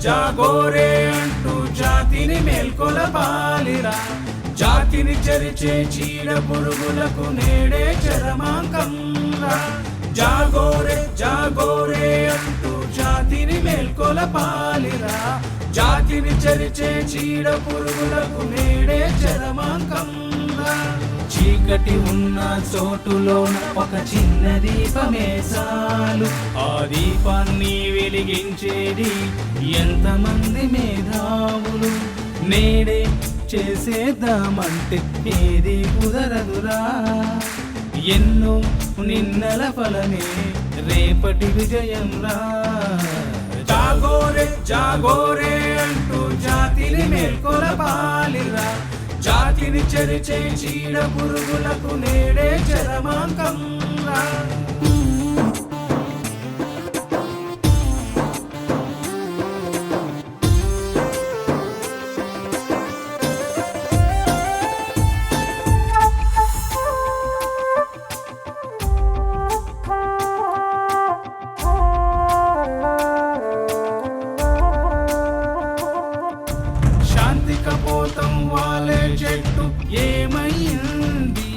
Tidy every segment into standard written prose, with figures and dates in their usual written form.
జాగోరే అంటూ జాతిని మేల్కొలపాలిరా. జాతిని చరిచే చీడ పురుగులకు నేడే చరమాంకం రా. జాగోరే జాగోరే అంటూ జాతిని మేల్కొలపాలిరా. జాతిని చరిచే చీడ పురుగులకు నేడే చరమాంకం రా. చీకటి ఉన్న చోటులోన ఒక చిన్న దీపమే చాలు. ఆ దీపాన్ని వెలిగించేది ఎంతమంది మేధావులు. నేడే చేసేద్దామంటే ఏది కుదరదురా. ఎన్నో నిన్నల ఫలమే రేపటి విజయం రా. జాగోరే జాగోరే అంటూ జాతిని మేల్కొలపాలిరా. జాతిని చరిచే చీడ పురుగులకు నేడే చరమాంకం రా. శాంతికపోతం వాలే చెట్టు ఏమయ్యింది?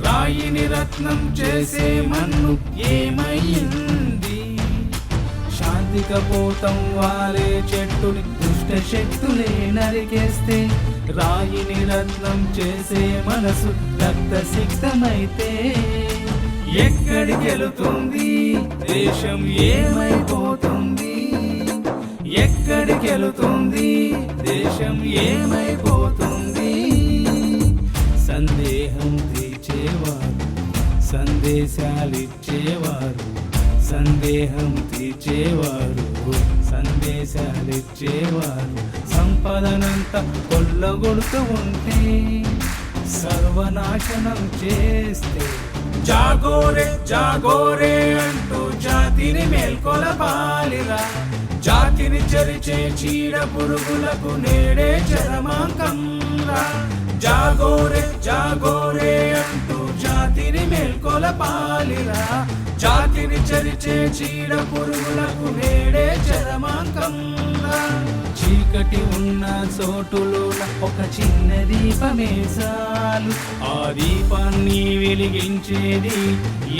రాయిని రత్నం చేసే మన్ను ఏమయ్యింది? శాంతికపోతం వాలే చెట్టుని దుష్ట శక్తులే నరికేస్తే, రాయిని రత్నం చేసే మనసు రక్తసిక్తమైతే ఎక్కడికి వెళుతుంది దేశం? ఏమైపోతుంది? ఎక్కడికి వెళుతుంది దేశం? ఏమైపోతుంది? సందేహం తీర్చేవారు, సందేశాలిచ్చేవారు, సందేహం తీర్చేవారు, సందేశాలిచ్చేవారు సంపదనంతా కొల్లగొడుతూ ఉంటే, సర్వనాశనం చేస్తే జాగోరే జాగోరే అంటూ జాతిని మేల్కొలపాలిరా. జాతిని చరిచే చీడ పురుగులకు నేడే చరమాంకం రా. జాగోరే జాగోరే అంటూ జాతిని మేల్కొలపాలిరా. జాతిని చరిచే చీడ పురుగులకు నేడే చరమాంకం రా. చీకటి ఉన్న చోటులోన ఒక చిన్న దీపమే చాలు. ఆ దీపాన్ని వెలిగించేది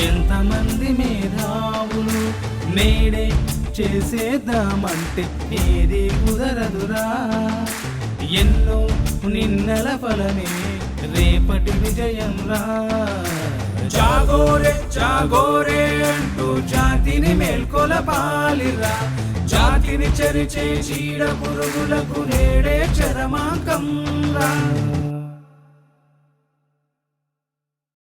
ఎంతమంది మేధావులు. నేడే చేసేద్దామంటే ఏది కుదరదురా. ఎన్నో నిన్నల ఫలమే రేపటి విజయం రా. జాగోరే జాగోరే అంటూ జాతిని మేల్కొలపాలిరా. జాతిని చరిచే చీడ పురుగులకు నేడే చరమాంకం రా.